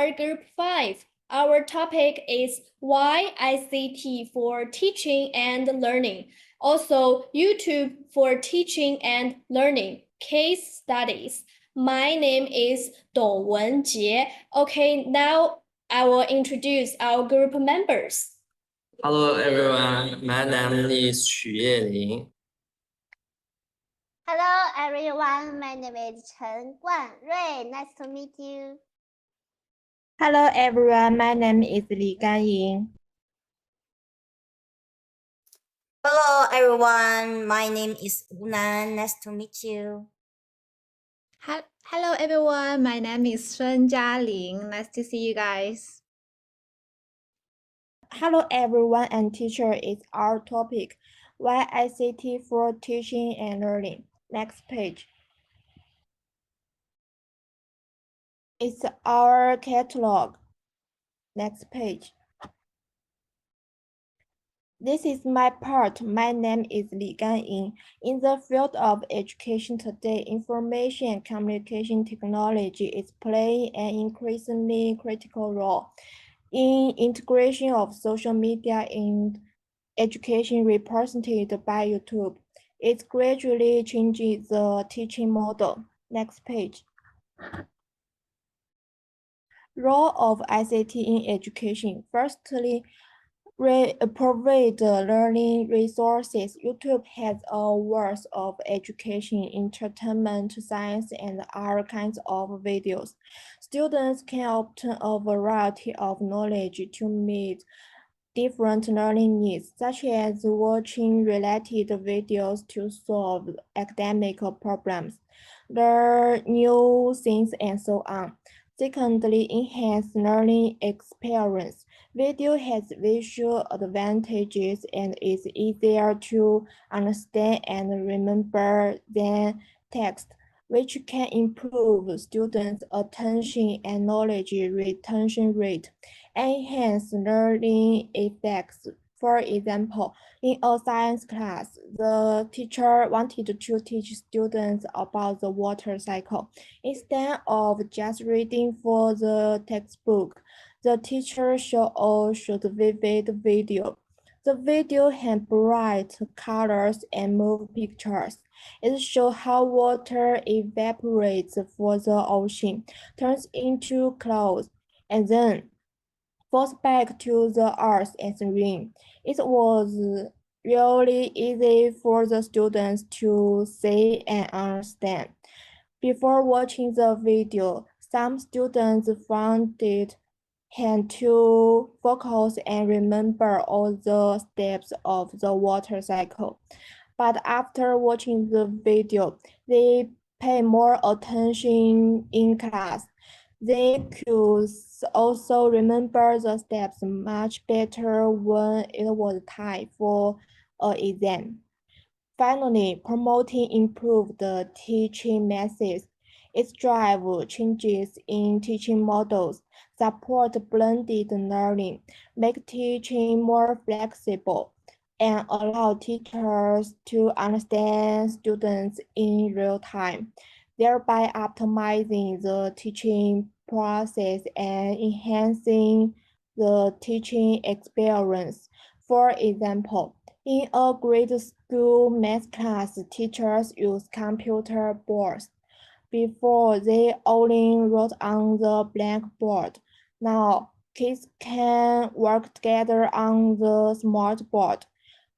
are Group 5. Our topic is why ICT for teaching and learning. Also, YouTube for teaching and learning. Case studies. My name is Dong Wenjie. Okay, now I will introduce our group members. Hello everyone, my name is Xu Yeling. Hello everyone, my name is Chen Guanrui. Nice to meet you. Hello everyone, my name is Li Ganying. Hello everyone, my name is Wu Nan. Nice to meet you. Hello everyone, my name is Sun Jialing. Nice to see you guys. Hello everyone, and teacher is our topic. Why ICT for teaching and learning. Next page. It's our catalog. Next page. This is my part. My name is Li Ganying. In the field of education today, information and communication technology is playing an increasingly critical role in integration of social media in education represented by YouTube. It gradually changes the teaching model. Next page. Role of ICT in education. Firstly, provide learning resources. YouTube has a wealth of education, entertainment, science, and other kinds of videos. Students can obtain a variety of knowledge to meet different learning needs, such as watching related videos to solve academic problems, learn new things, and so on. Secondly, enhance learning experience. Video has visual advantages and is easier to understand and remember than text, which can improve students' attention and knowledge retention rate. Enhance learning effects. For example, in a science class, the teacher wanted to teach students about the water cycle. Instead of just reading for the textbook, the teacher showed a short vivid video. The video had bright colors and moving pictures. It showed how water evaporates for the ocean, turns into clouds, and then falls back to the earth as rain. It was really easy for the students to see and understand. Before watching the video, some students found it hard to focus and remember all the steps of the water cycle. But after watching the video, they pay more attention in class. They could also remember the steps much better when it was time for an exam. Finally, promoting improved teaching methods. It drives changes in teaching models, support blended learning, make teaching more flexible, and allow teachers to understand students in real time, thereby optimizing the teaching process and enhancing the teaching experience. For example, in a grade school math class, teachers use computer boards. Before, they only wrote on the blackboard. Now, kids can work together on the smart board.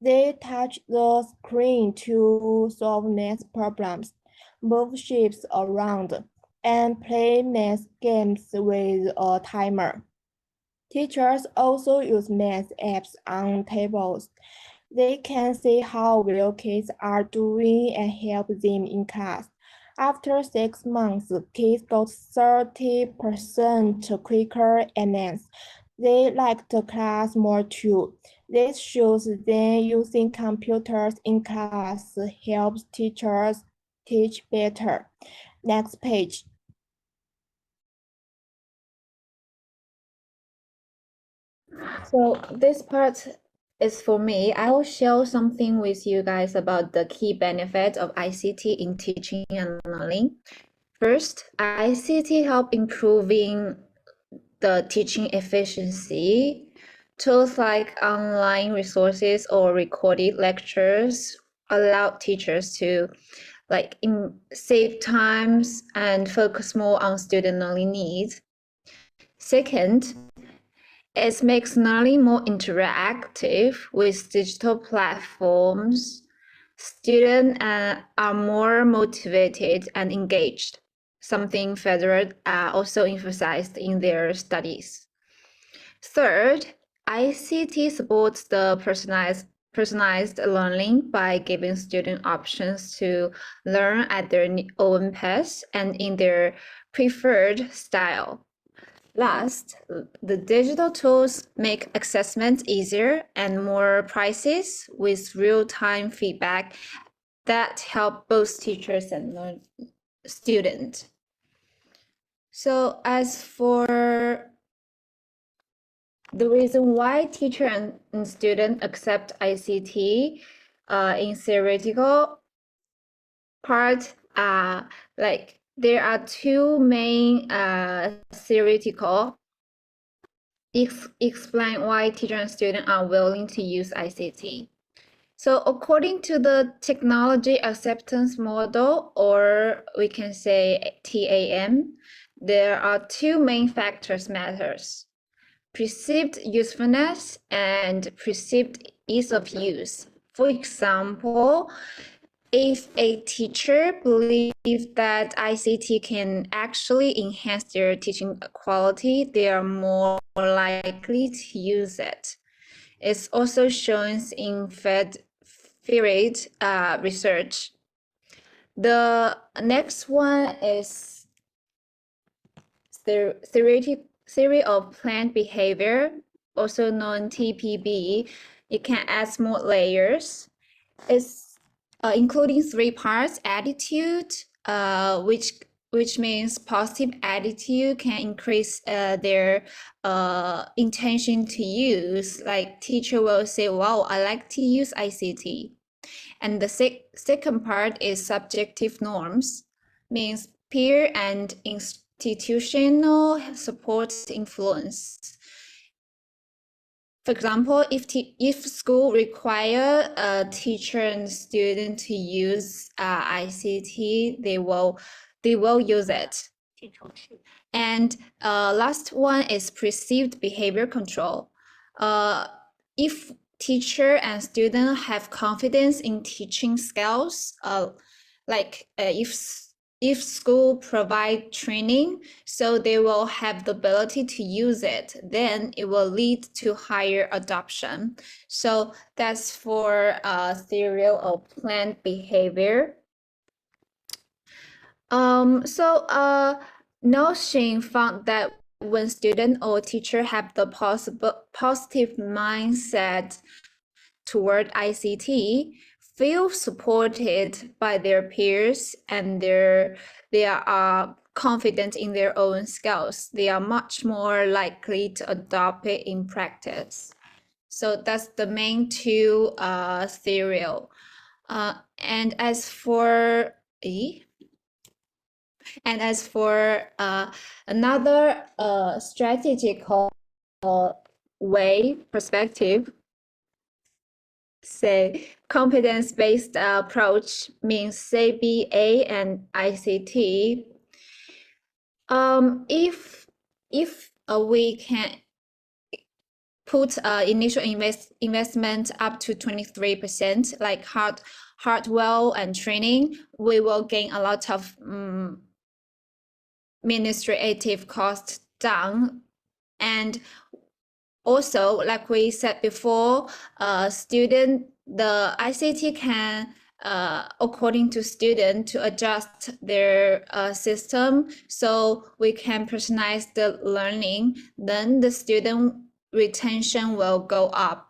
They touch the screen to solve math problems, move shapes around, and play math games with a timer. Teachers also use math apps on tables. They can see how well kids are doing and help them in class. After 6 months, kids got 30% quicker at math. They liked the class more too. This shows that using computers in class helps teachers teach better. Next page. So this part is for me. I will share something with you guys about the key benefits of ICT in teaching and learning. First, ICT help improving the teaching efficiency. Tools like online resources or recorded lectures allow teachers to save times and focus more on student learning needs. Second, it makes learning more interactive with digital platforms. Students are more motivated and engaged, something Federer also emphasized in their studies. Third, ICT supports the personalized learning by giving students options to learn at their own pace and in their preferred style. Last, the digital tools make assessment easier and more precise with real-time feedback that help both teachers and students. So as for the reason why teacher and student accept ICT in theoretical part, there are two main theoretical explain why teacher and student are willing to use ICT. So according to the technology acceptance model, or we can say TAM, there are two main factors matters: perceived usefulness and perceived ease of use. For example, if a teacher believes that ICT can actually enhance their teaching quality, they are more likely to use it. It's also shown in field research. The next one is the theory of planned behavior, also known TPB. It can add more layers. It's including three parts: attitude, which means positive attitude can increase their intention to use. Like teacher will say, "Wow, I like to use ICT." And the second part is subjective norms, means peer and institutional support influence. For example, if school require a teacher and student to use ICT, they will use it. And last one is perceived behavior control. If teacher and student have confidence in teaching skills, if school provide training, so they will have the ability to use it, then it will lead to higher adoption. So that's for theory of planned behavior. Notion found that when student or teacher have the positive mindset toward ICT, feel supported by their peers, and they are confident in their own skills, they are much more likely to adopt it in practice. So that's the main two theory. And as for another strategical way perspective, say competence-based approach means CBA and ICT. If we can put initial investment up to 23%, like hardware and training, we will gain a lot of administrative costs down. And also, like we said before, the ICT can, according to student, to adjust their system, so we can personalize the learning, then the student retention will go up.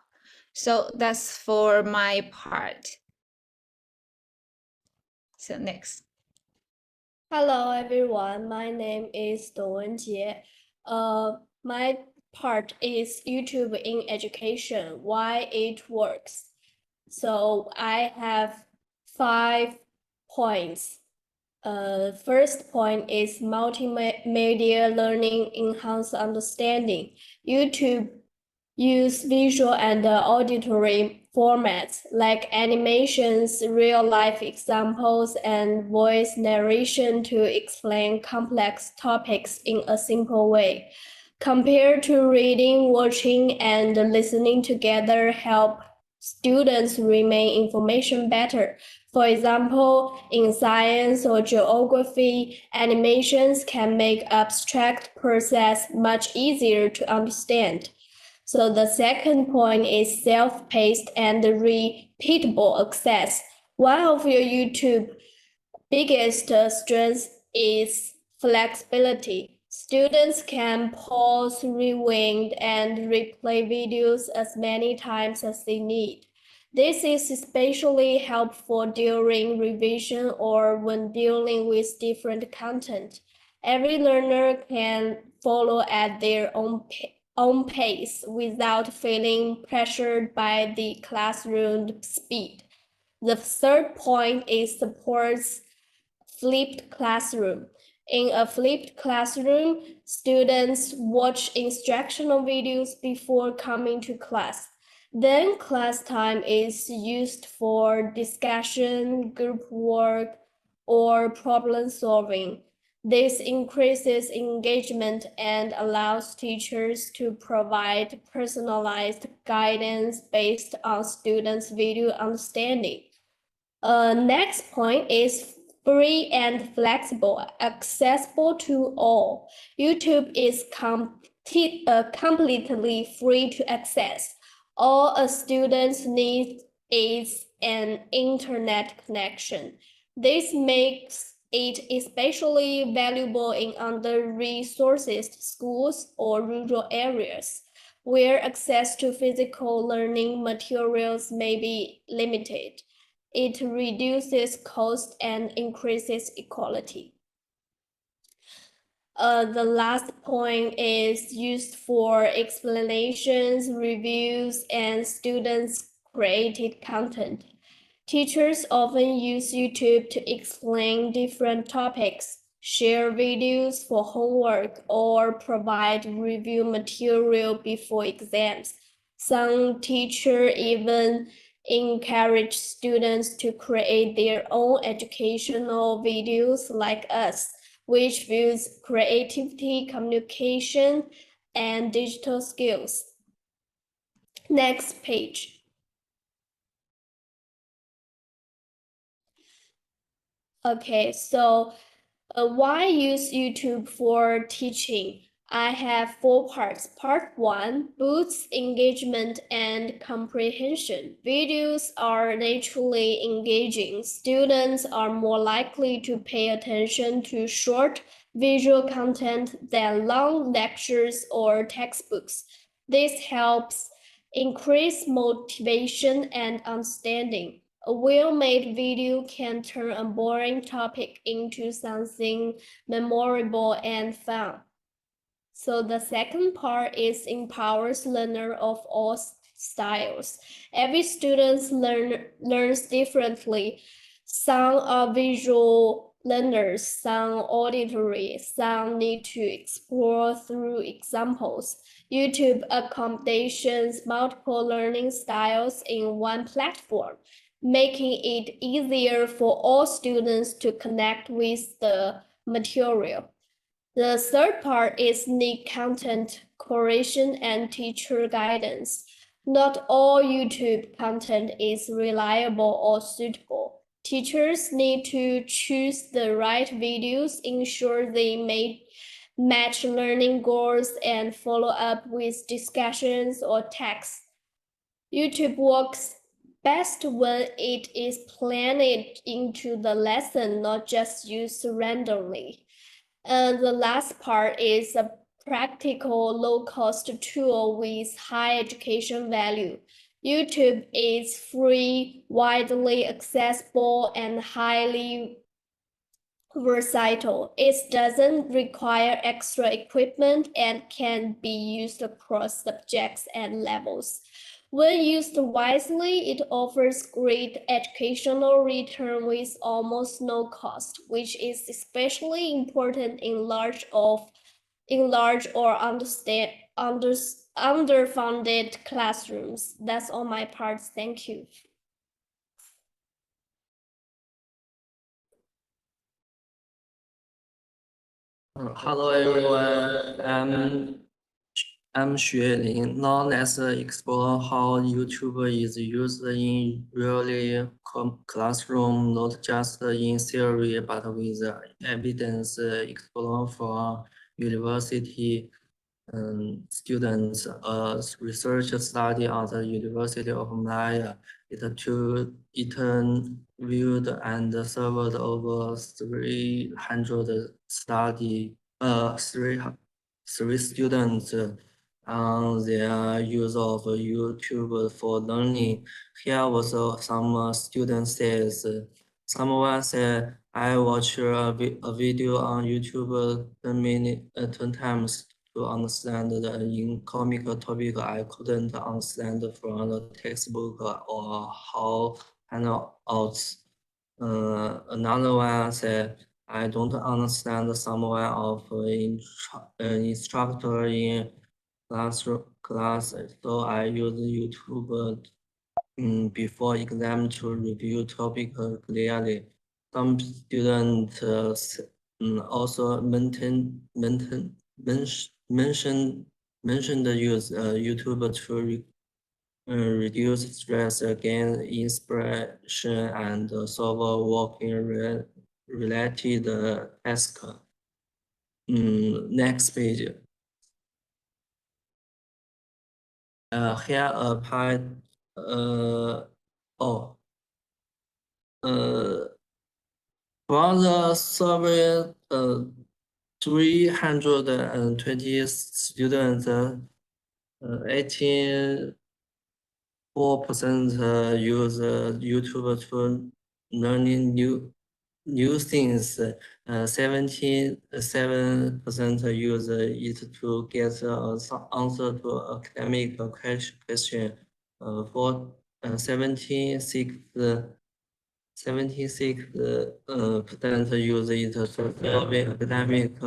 So that's for my part. So next. Hello everyone, my name is Dou Wenjie. My part is YouTube in education, why it works. So I have 5 points. First point is multimedia learning enhance understanding. YouTube use visual and auditory formats like animations, real-life examples, and voice narration to explain complex topics in a simple way. Compared to reading, watching, and listening together help students remain information better. For example, in science or geography, animations can make abstract process much easier to understand. So the second point is self-paced and repeatable access. One of your YouTube biggest strengths is flexibility. Students can pause, rewind, and replay videos as many times as they need. This is especially helpful during revision or when dealing with different content. Every learner can follow at their own pace without feeling pressured by the classroom speed. The third point is supports flipped classroom. In a flipped classroom, students watch instructional videos before coming to class. Then class time is used for discussion, group work, or problem solving. This increases engagement and allows teachers to provide personalized guidance based on students' video understanding. Next point is free and flexible, accessible to all. YouTube is completely free to access. All a student needs is an internet connection. This makes it especially valuable in under-resourced schools or rural areas, where access to physical learning materials may be limited. It reduces cost and increases equality. The last point is used for explanations, reviews, and students' created content. Teachers often use YouTube to explain different topics, share videos for homework, or provide review material before exams. Some teachers even encourage students to create their own educational videos like us, which views creativity, communication, and digital skills. Next page. Okay, so why use YouTube for teaching? I have 4 parts. Part 1 boosts engagement and comprehension. Videos are naturally engaging. Students are more likely to pay attention to short visual content than long lectures or textbooks. This helps increase motivation and understanding. A well-made video can turn a boring topic into something memorable and fun. So the second part is empowers learner of all styles. Every student learns differently. Some are visual learners, some auditory, some need to explore through examples. YouTube accommodates multiple learning styles in one platform, making it easier for all students to connect with the material. The third part is neat content curation and teacher guidance. Not all YouTube content is reliable or suitable. Teachers need to choose the right videos, ensure they match learning goals, and follow up with discussions or texts. YouTube works best when it is planned into the lesson, not just used randomly. And the last part is a practical, low-cost tool with high education value. YouTube is free, widely accessible, and highly versatile. It doesn't require extra equipment and can be used across subjects and levels. When used wisely, it offers great educational return with almost no cost, which is especially important in large or underfunded classrooms. That's all my parts. Thank you. Hello everyone, I'm Xuelin. Now let's explore how YouTube is used in really classroom, not just in theory, but with evidence explored from university students. A research study at the University of Malaya. It interviewed and surveyed over 300 three students on their use of YouTube for learning. Here was some student says. Someone said, I watched a video on YouTube 10 times to understand the in comic topic I couldn't understand from the textbook or how handouts. Another one said, I don't understand someone of instructor in class, so I use YouTube before exam to review topic clearly. Some students also mentioned use YouTube to reduce stress, gain inspiration, and solve working related tasks. Next page. Here a part. Oh. From the survey, 320 students, 84% use YouTube to learning new things. 77% use it to get some answer to academic question. For 76% use it to solve academic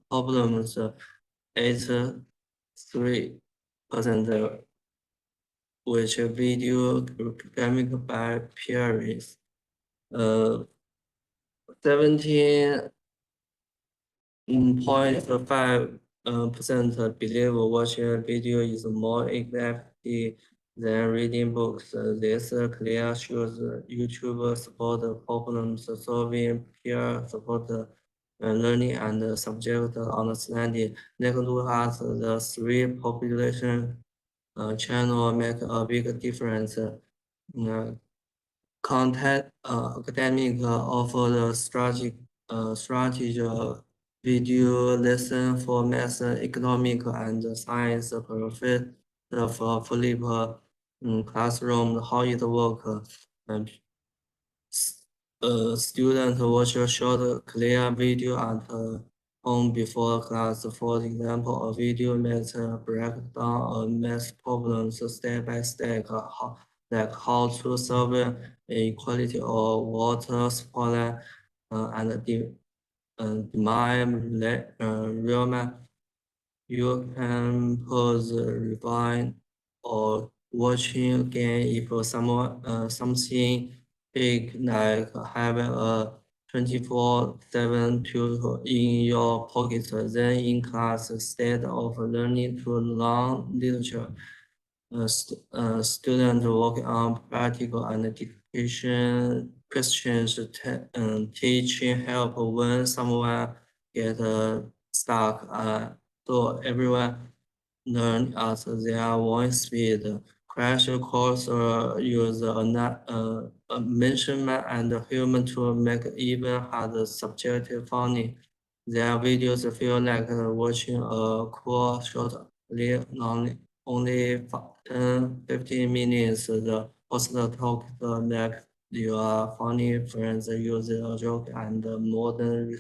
problems. 83% which video academic by peers. 17.5% believe watching a video is more effective than reading books. This clear shows YouTube support problem solving, peer support learning, and subject understanding. Let's look at the three population channel make a big difference. Content academic offer the strategy video lesson for math, economic, and science perfect for flip classroom. How it work? Students watch a short, clear video at home before class. For example, a video makes break down a math problem step by step, like how to solve inequality or water supply, and demand real math. You can pause, refine, or watching again if something big like having a 24/7 tutor in your pocket. Then in class, instead of learning to learn literature, students work on practical and dictation questions. Teaching help when someone get stuck. So everyone learn at their own speed. Crash course use a measurement and human to make even hard subject funny. Their videos feel like watching a cool short live only 10-15 minutes. The host talk like your funny friends use a joke and modern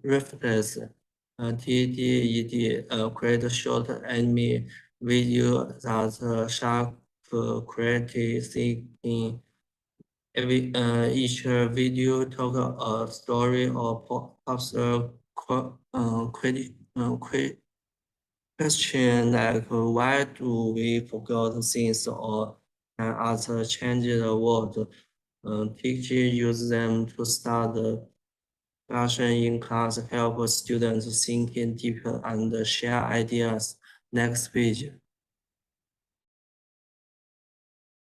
reference. TED create short anime video that sharp quality thinking. Each video tells a story or pops a question like why do we forget things or can other change the world? Teachers use them to start the discussion in class, help students think deeper and share ideas. Next page.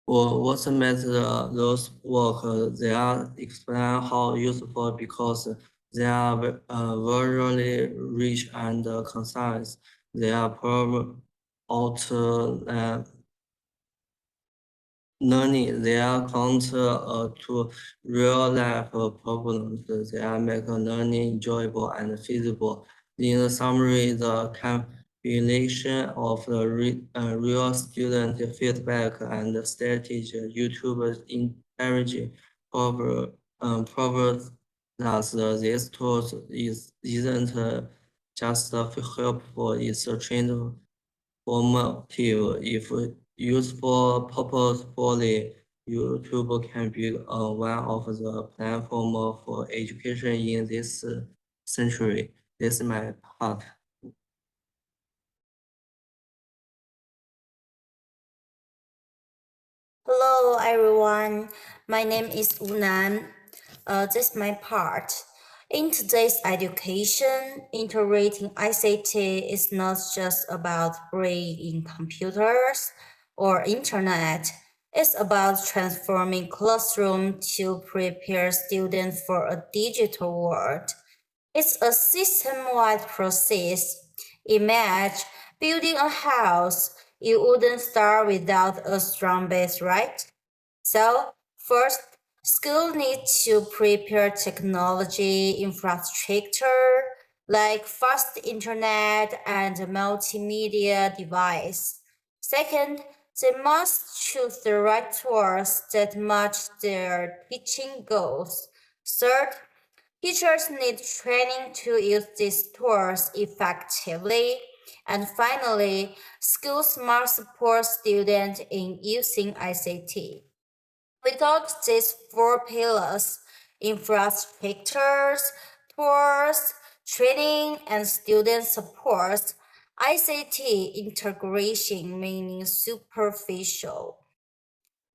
For what method those work, they are explain how useful because they are visually rich and concise. They are prove out learning. They are counter to real life problems. They are make learning enjoyable and feasible. In summary, the combination of the real student feedback and strategy YouTube encourage proves that these tools isn't just helpful, it's trained formative. If useful purposefully, YouTube can be one of the platform for education in this century. This is my part. Hello everyone, my name is Unan. This is my part. In today's education, integrating ICT is not just about bringing computers or internet. It's about transforming classroom to prepare students for a digital world. It's a system-wide process. Imagine building a house. You wouldn't start without a strong base, right? So, first, school needs to prepare technology infrastructure like fast internet and multimedia device. Second, they must choose the right tools that match their teaching goals. Third, teachers need training to use these tools effectively. And finally, schools must support students in using ICT. Without these four pillars, infrastructures, tools, training, and student support, ICT integration meaning superficial.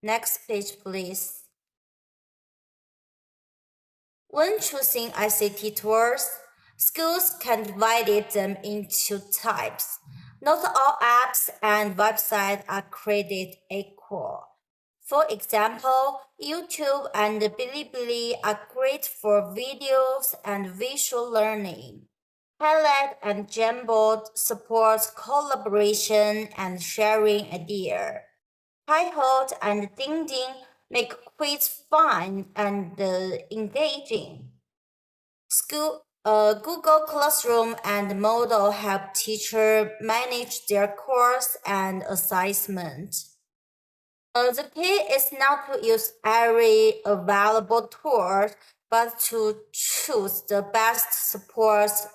Next page, please. When choosing ICT tools, schools can divide them into types. Not all apps and websites are created equal. For example, YouTube and Bilibili are great for videos and visual learning. Highlight and Jamboard supports collaboration and sharing ideas. Hi-Hot and Ding Ding make quiz fun and engaging. Google Classroom and Moodle help teachers manage their course and assignment. The key is not to use every available tool, but to choose the best supports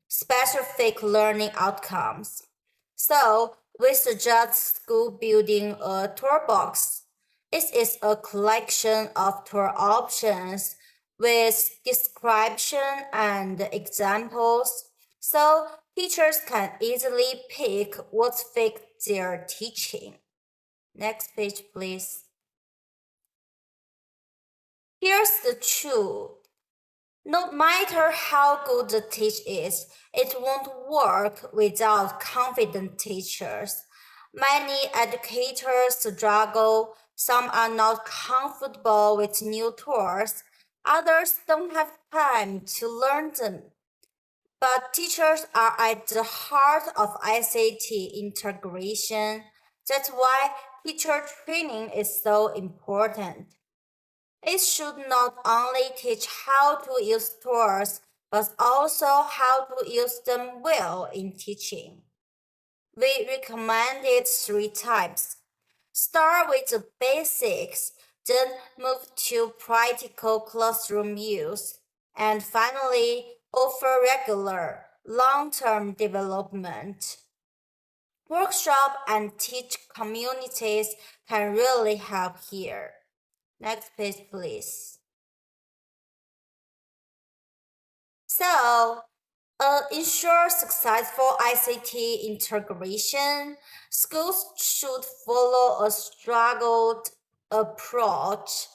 specific learning outcomes. So, we suggest school building a toolbox. It is a collection of tool options with description and examples, so teachers can easily pick what fits their teaching. Next page, please. Here's the truth. No matter how good the teach is, it won't work without confident teachers. Many educators struggle. Some are not comfortable with new tools. Others don't have time to learn them. But teachers are at the heart of ICT integration. That's why teacher training is so important. It should not only teach how to use tools, but also how to use them well in teaching. We recommended three types. Start with the basics, then move to practical classroom use, and finally offer regular, long-term development. Workshop and teach communities can really help here. Next page, please. So, ensure successful ICT integration, schools should follow a struggled approach.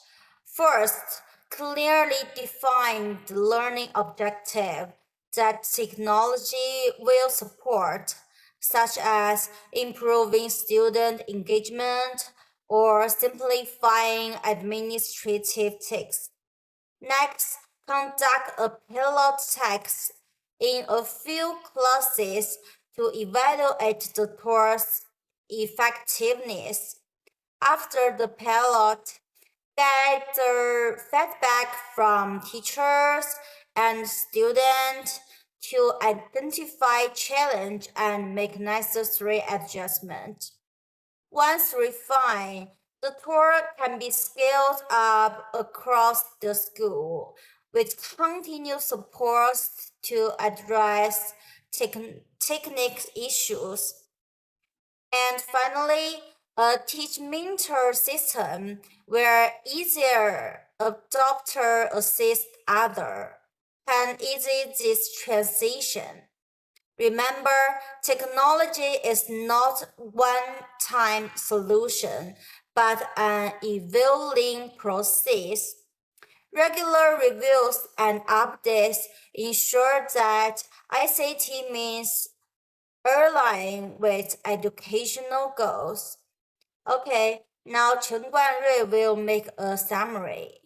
First, clearly define the learning objective that technology will support, such as improving student engagement or simplifying administrative tasks. Next, conduct a pilot test in a few classes to evaluate the course effectiveness. After the pilot, gather feedback from teachers and students to identify challenge and make necessary adjustments. Once refined, the tour can be scaled up across the school with continued support to address technical issues. And finally, a teach mentor system where easier adopter assist other can ease this transition. Remember, technology is not one-time solution, but an evolving process. Regular reviews and updates ensure that ICT means aligning with educational goals. Okay, now Chen Guanrui will make a summary.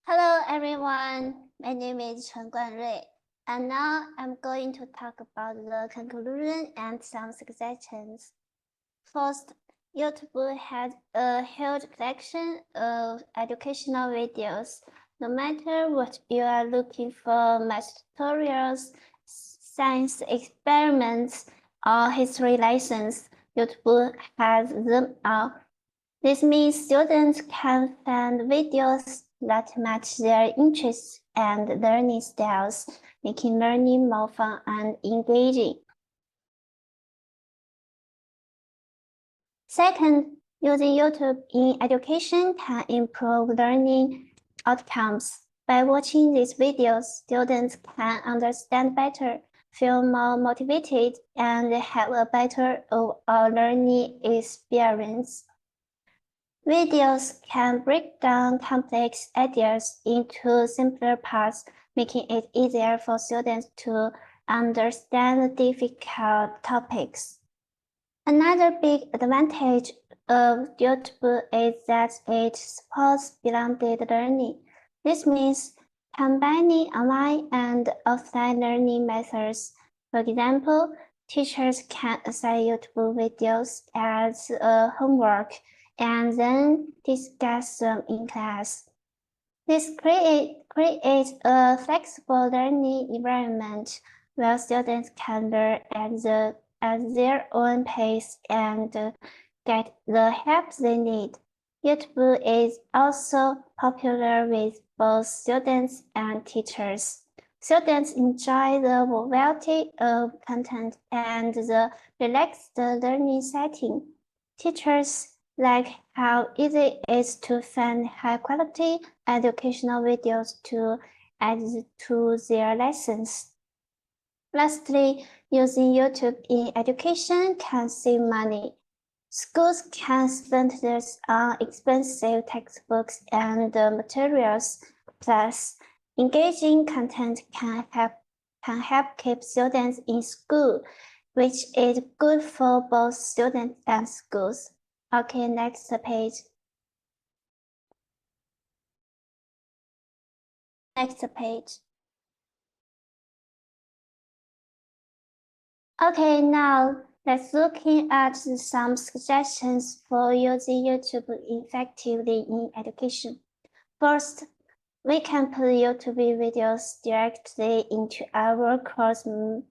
Hello everyone, my name is Chen Guanrui, and now I'm going to talk about the conclusion and some suggestions. First, YouTube has a huge collection of educational videos. No matter what you are looking for, math tutorials, science experiments, or history lessons, YouTube has them all. This means students can find videos that match their interests and learning styles, making learning more fun and engaging. Second, using YouTube in education can improve learning outcomes. By watching these videos, students can understand better, feel more motivated, and have a better overall learning experience. Videos can break down complex ideas into simpler parts, making it easier for students to understand difficult topics. Another big advantage of YouTube is that it supports blended learning. This means combining online and offline learning methods. For example, teachers can assign YouTube videos as homework and then discuss them in class. This creates a flexible learning environment where students can learn at their own pace and get the help they need. YouTube is also popular with both students and teachers. Students enjoy the variety of content and the relaxed learning setting. Teachers like how easy it is to find high-quality educational videos to add to their lessons. Lastly, using YouTube in education can save money. Schools can spend this on expensive textbooks and materials. Plus, engaging content can help keep students in school, which is good for both students and schools. Okay, next page. Next page. Okay, now let's looking at some suggestions for using YouTube effectively in education. First, we can put YouTube videos directly into our course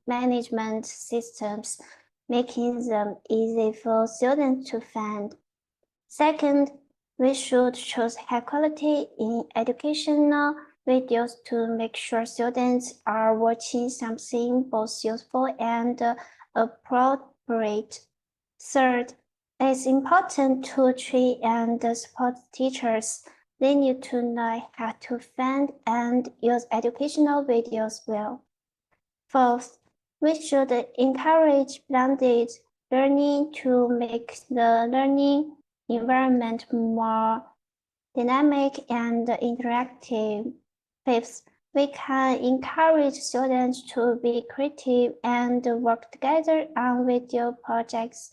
management systems, making them easy for students to find. Second, we should choose high quality in educational videos to make sure students are watching something both useful and appropriate. Third, it's important to train and support teachers. They need to know how to find and use educational videos well. Fourth, we should encourage blended learning to make the learning environment more dynamic and interactive. Fifth, we can encourage students to be creative and work together on video projects.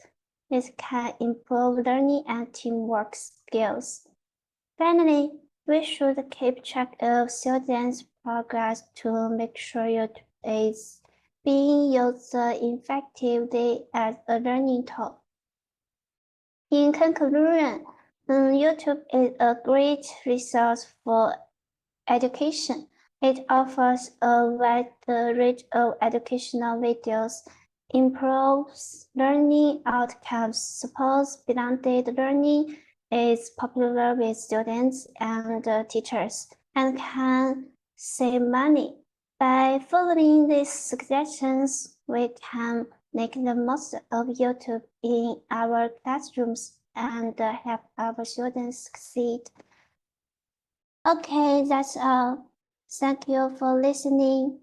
This can improve learning and teamwork skills. Finally, we should keep track of students' progress to make sure it is being used effectively as a learning tool. In conclusion, YouTube is a great resource for education. It offers a wide range of educational videos, improves learning outcomes, supports blended learning, is popular with students and teachers, and can save money. By following these suggestions, we can make the most of YouTube in our classrooms and help our students succeed. Okay, that's all. Thank you for listening.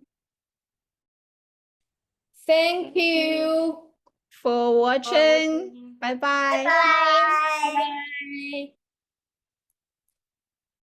Thank you For watching. Bye bye. Bye. Bye.